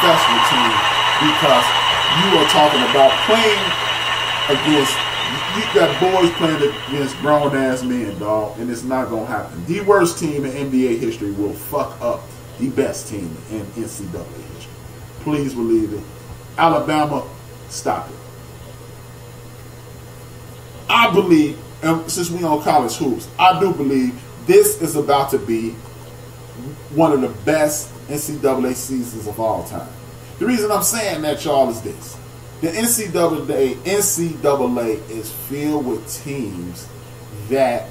professional team because you are talking about playing against, you got boys playing against grown ass men, dog, and it's not gonna happen. The worst team in NBA history will fuck up the best team in NCAA history. Please believe it. Alabama, stop it. I believe, and since we on college hoops, I do believe this is about to be one of the best NCAA seasons of all time. The reason I'm saying that, y'all, is this. The NCAA is filled with teams that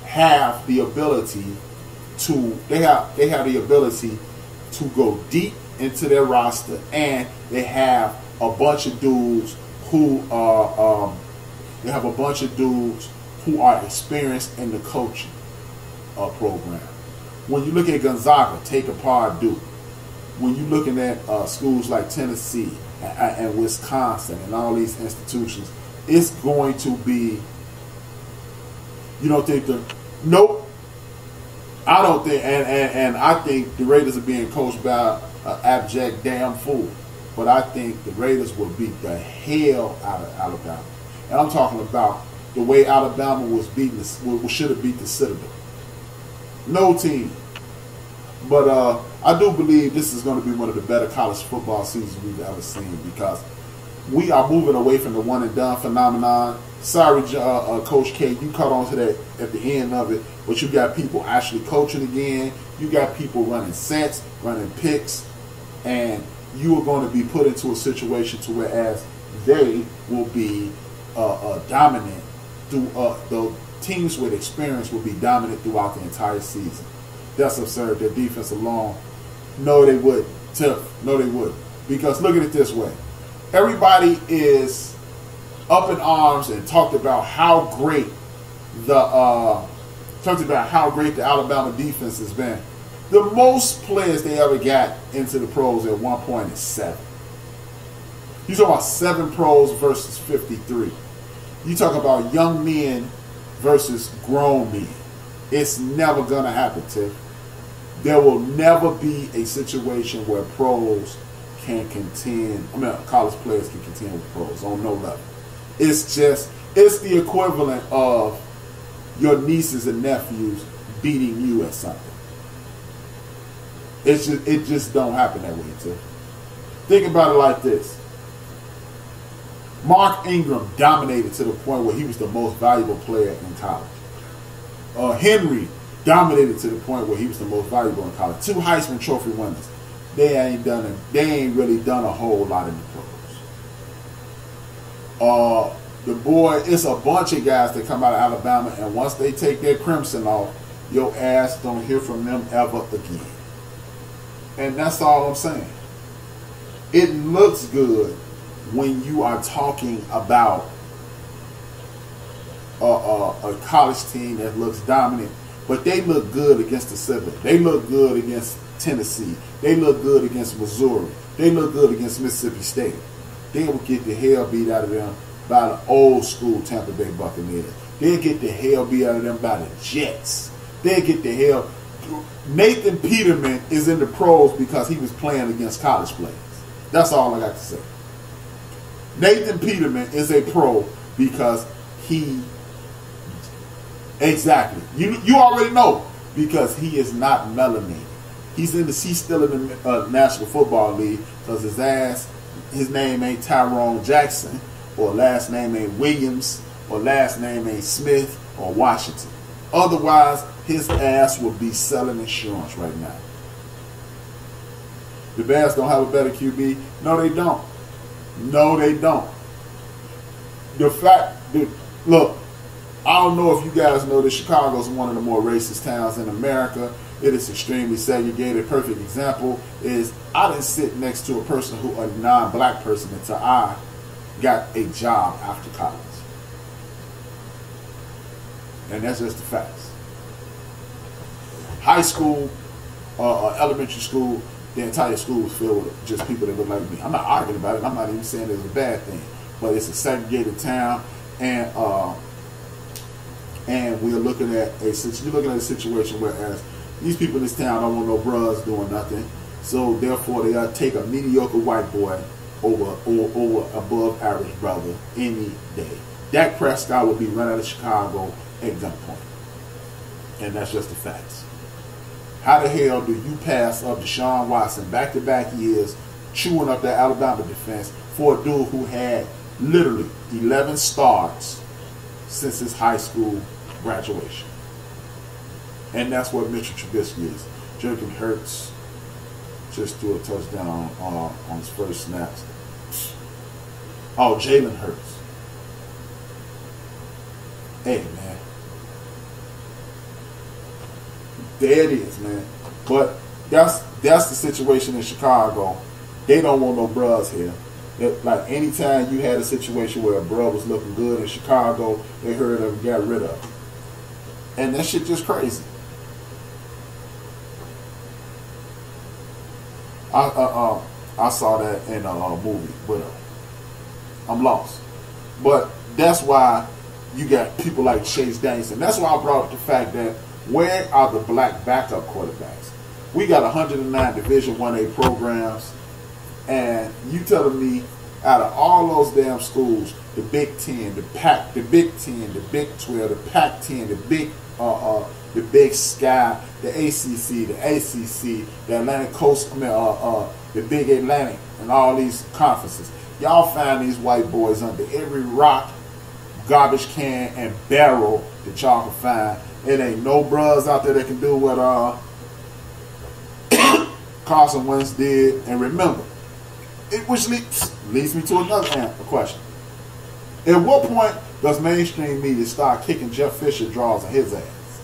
have the ability to, they have the ability to go deep into their roster, and they have a bunch of dudes who are experienced in the coaching program. When you look at Gonzaga, take apart Duke. When you're looking at schools like Tennessee and Wisconsin and all these institutions, it's going to be, you don't think nope. I don't think, and I think the Raiders are being coached by an abject damn fool. But I think the Raiders will beat the hell out of Alabama. And I'm talking about the way Alabama was beaten, should have beat the Citadel. No team. But I do believe this is going to be one of the better college football seasons we've ever seen, because we are moving away from the one and done phenomenon. Sorry, Coach K, you caught on to that at the end of it, but you got people actually coaching again. You got people running sets, running picks, and you are going to be put into a situation to whereas they will be dominant through the teams with experience will be dominant throughout the entire season. That's absurd. Their defense alone, no, they wouldn't. No, they wouldn't. Because look at it this way: everybody is up in arms and talked about how great the Alabama defense has been. The most players they ever got into the pros at one point is 7. You talk about 7 pros versus 53. You talk about young men versus grown men. It's never gonna happen, Tiff. There will never be a situation where pros can contend. College players can contend with pros on no level. It's the equivalent of your nieces and nephews beating you at something. It just don't happen that way, Tiff. Think about it like this. Mark Ingram dominated to the point where he was the most valuable player in college. Henry dominated to the point where he was the most valuable in college. 2 Heisman Trophy winners. They ain't really done a whole lot in the pros. It's a bunch of guys that come out of Alabama, and once they take their crimson off, your ass don't hear from them ever again. And that's all I'm saying. It looks good when you are talking about a college team that looks dominant, but they look good against the Citadel. They look good against Tennessee. They look good against Missouri. They look good against Mississippi State. They will get the hell beat out of them by the old school Tampa Bay Buccaneers. They'll get the hell beat out of them by the Jets. They'll get the hell. Nathan Peterman is in the pros because he was playing against college players. That's all I got to say. Nathan Peterman is a pro because exactly. You already know, because he is not melanated. He's still in the National Football League because his name ain't Tyrone Jackson, or last name ain't Williams, or last name ain't Smith or Washington. Otherwise, his ass would be selling insurance right now. The Bears don't have a better QB. No, they don't. No, they don't. Look, I don't know if you guys know that Chicago is one of the more racist towns in America. It is extremely segregated. Perfect example is I didn't sit next to a non-black person until I got a job after college. And that's just the facts. High school, elementary school, the entire school was filled with just people that look like me. I'm not arguing about it. I'm not even saying it's a bad thing. But it's a segregated town, and we're looking at a situation where as these people in this town don't want no bros doing nothing. So therefore, they gotta take a mediocre white boy over above average brother any day. Dak Prescott will be run out of Chicago at gunpoint, and that's just the facts. How the hell do you pass up Deshaun Watson back-to-back years, chewing up that Alabama defense for a dude who had literally 11 starts since his high school graduation? And that's what Mitchell Trubisky is. Jalen Hurts just threw a touchdown on his first snaps. Oh, Jalen Hurts. Hey, man. There it is, man. But that's the situation in Chicago. They don't want no bros here. Like anytime you had a situation where a bro was looking good in Chicago, they heard of him, got rid of him. And that shit just crazy. I saw that in a movie, but I'm lost. But that's why you got people like Chase Danielson. That's why I brought up the fact that where are the black backup quarterbacks? We got 109 Division 1A programs, and you telling me out of all those damn schools, the Big 10, the Big 10, the Big 12, the Pac-10, the Big Sky, the ACC, the ACC, the Atlantic Coast, the Big Atlantic, and all these conferences. Y'all find these white boys under every rock, garbage can, and barrel that y'all can find. It ain't no bros out there that can do what Carson Wentz did. And remember, which leads me to another question. At what point does mainstream media start kicking Jeff Fisher draws in his ass?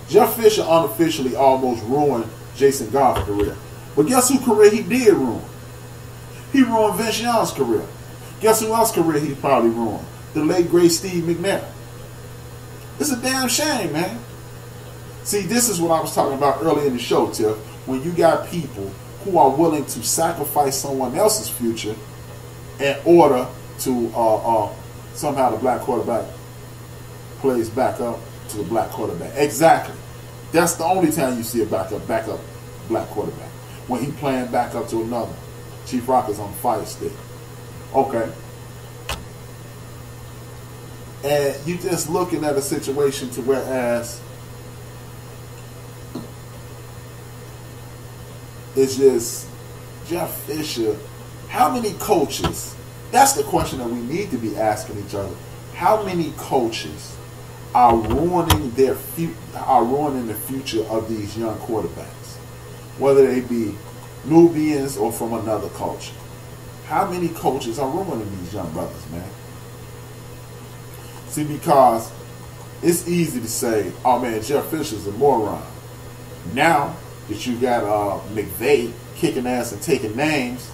Jeff Fisher unofficially almost ruined Jason Garrett's career. But guess whose career he did ruin? He ruined Vince Young's career. Guess who else's career he probably ruined? The late great Steve McNair. It's a damn shame, man. See, this is what I was talking about earlier in the show, Tiff. When you got people who are willing to sacrifice someone else's future in order to somehow the black quarterback plays back up to the black quarterback. Exactly. That's the only time you see a backup black quarterback. When he playing back up to another. Chief Rock is on the fire stick. Okay. And you just looking at a situation to whereas it's just Jeff Fisher. How many coaches? That's the question that we need to be asking each other. How many coaches are ruining the future of these young quarterbacks, whether they be Nubians or from another culture? How many coaches are ruining these young brothers, man? See, because it's easy to say, oh man, Jeff Fisher's a moron. Now that you got McVay kicking ass and taking names,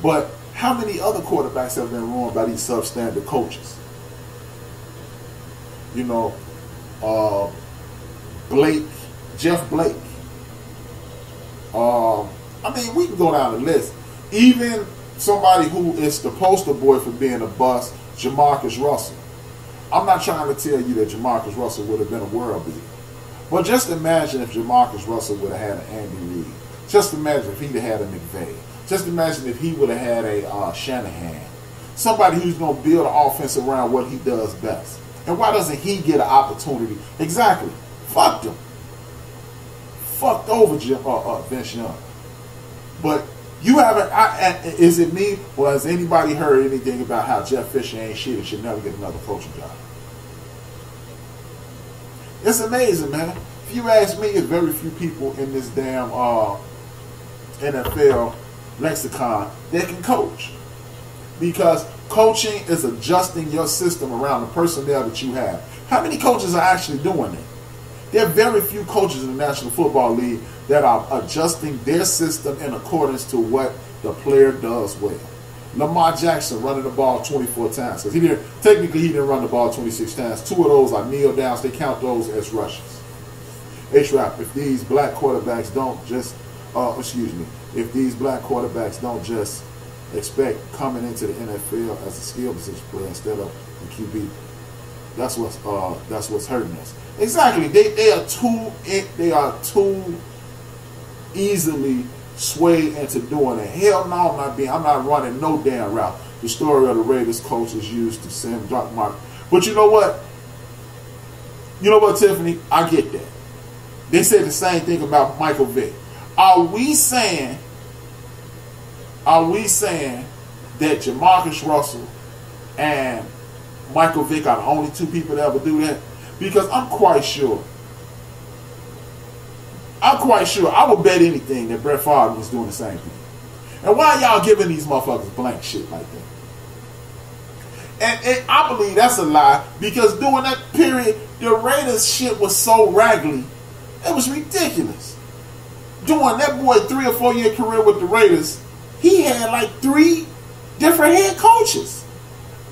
but how many other quarterbacks have been ruined by these substandard coaches? You know, Jeff Blake. I mean, we can go down the list. Even somebody who is the poster boy for being a bust, Jamarcus Russell. I'm not trying to tell you that Jamarcus Russell would have been a world beater. But just imagine if Jamarcus Russell would have had an Andy Reid. Just imagine if he'd have had a McVay. Just imagine if he would have had a Shanahan. Somebody who's going to build an offense around what he does best. And why doesn't he get an opportunity? Exactly. Fucked him. Fucked over Vince Young. But you haven't, is it me or has anybody heard anything about how Jeff Fisher ain't shit and should never get another coaching job? It's amazing, man. If you ask me, there's very few people in this damn NFL lexicon that can coach. Because coaching is adjusting your system around the personnel that you have. How many coaches are actually doing it? There are very few coaches in the National Football League that are adjusting their system in accordance to what the player does well. Lamar Jackson running the ball 24 times. Because he didn't run the ball 26 times. 2 of those are kneel downs. They count those as rushes. H-Rap, if these black quarterbacks don't just, if these black quarterbacks don't just expect coming into the NFL as a skill position player instead of a QB, that's what's hurting us. Exactly. They are too easily swayed into doing it. Hell no, I'm not running no damn route. The story of the Raiders coaches used to send drop mark. But you know what? You know what, Tiffany? I get that. They said the same thing about Michael Vick. Are we saying that Jamarcus Russell and Michael Vick are the only two people that ever do that? Because I'm quite sure I would bet anything that Brett Favre was doing the same thing. And why y'all giving these motherfuckers blank shit like that? And I believe that's a lie, because during that period, the Raiders shit was so raggedy. It was ridiculous. During that boy 3 or 4 year career with the Raiders, he had like 3 different head coaches.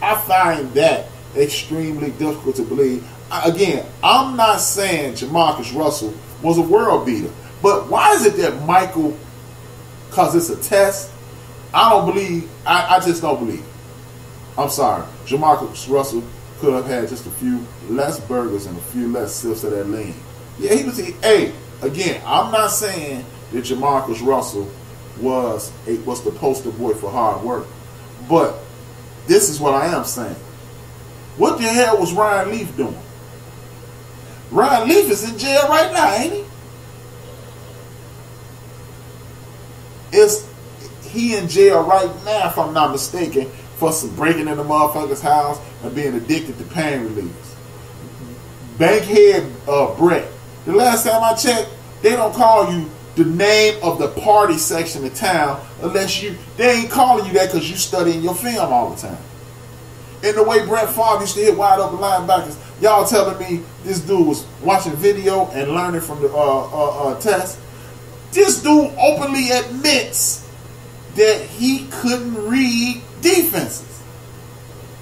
I find that extremely difficult to believe. Again, I'm not saying Jamarcus Russell was a world beater, but why is it that Michael, because it's a test, I just don't believe. I'm sorry. Jamarcus Russell could have had just a few less burgers and a few less sips of that lean. Yeah, he was. Hey, again, I'm not saying that Jamarcus Russell was the poster boy for hard work, but this is what I am saying. What the hell was Ryan Leaf doing? Ryan Leaf is in jail right now, ain't he? Is he in jail right now, if I'm not mistaken, for some breaking in the motherfucker's house and being addicted to pain relievers? Bankhead Brett. The last time I checked, they don't call you the name of the party section of town unless they ain't calling you that because you studying your film all the time. And the way Brett Favre used to hit wide open linebackers, y'all telling me this dude was watching video and learning from the test? This dude openly admits that he couldn't read defenses.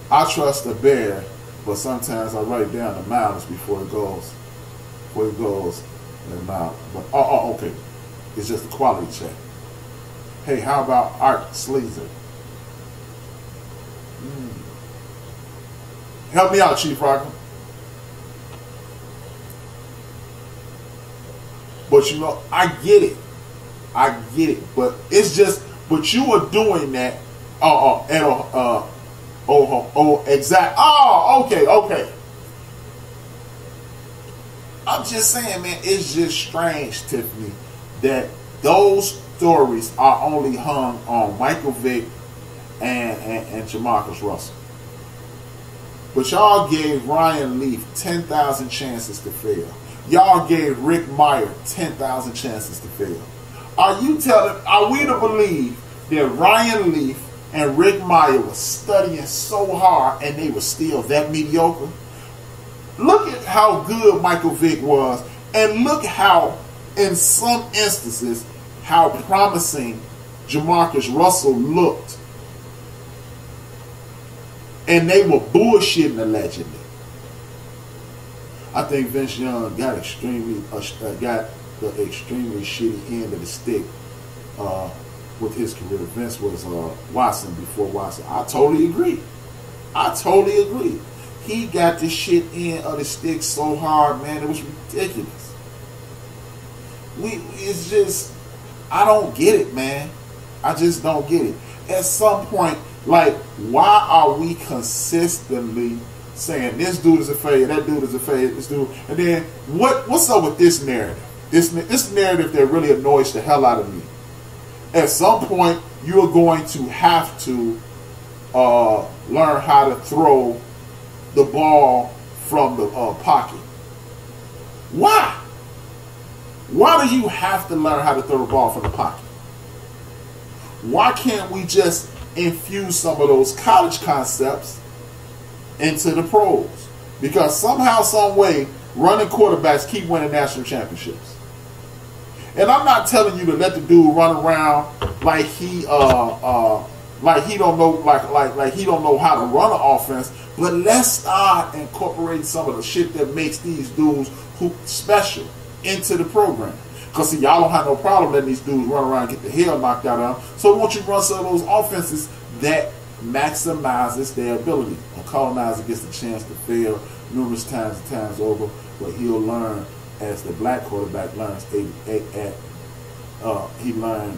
I trust the bear, but sometimes I write down the mileage before it goes in the mouth. But okay, it's just a quality check. Hey, how about Art Sleazer? Help me out, Chief Rocker. But you know, I get it. But it's just, but you are doing that. Okay. I'm just saying, man, it's just strange, Tiffany, that those stories are only hung on Michael Vick and Jamarcus Russell. But y'all gave Ryan Leaf 10,000 chances to fail. Y'all gave Rick Meyer 10,000 chances to fail. Are we to believe that Ryan Leaf and Rick Meyer was studying so hard and they were still that mediocre? Look at how good Michael Vick was, and look how, in some instances, how promising Jamarcus Russell looked. And they were bullshitting allegedly. I think Vince Young got the extremely shitty end of the stick with his career. Vince was Watson before Watson. I totally agree. He got the shit end of the stick so hard, man, it was ridiculous. It's just, I don't get it, man. I just don't get it. At some point, like, why are we consistently saying this dude is a failure, that dude is a failure, this dude, and then what's up with this narrative? This narrative that really annoys the hell out of me. At some point, you are going to have to learn how to throw the ball from the pocket. Why? Why do you have to learn how to throw the ball from the pocket? Why can't we just infuse some of those college concepts into the pros? Because somehow, some way, running quarterbacks keep winning national championships. And I'm not telling you to let the dude run around like he don't know how to run an offense, but let's start incorporating some of the shit that makes these dudes who special into the program. Because see, y'all don't have no problem letting these dudes run around and get the hell knocked out of them. So won't you run some of those offenses that maximizes their ability? And Colonizer gets the chance to fail numerous times over, but he'll learn as the black quarterback learns. He learned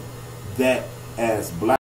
that as black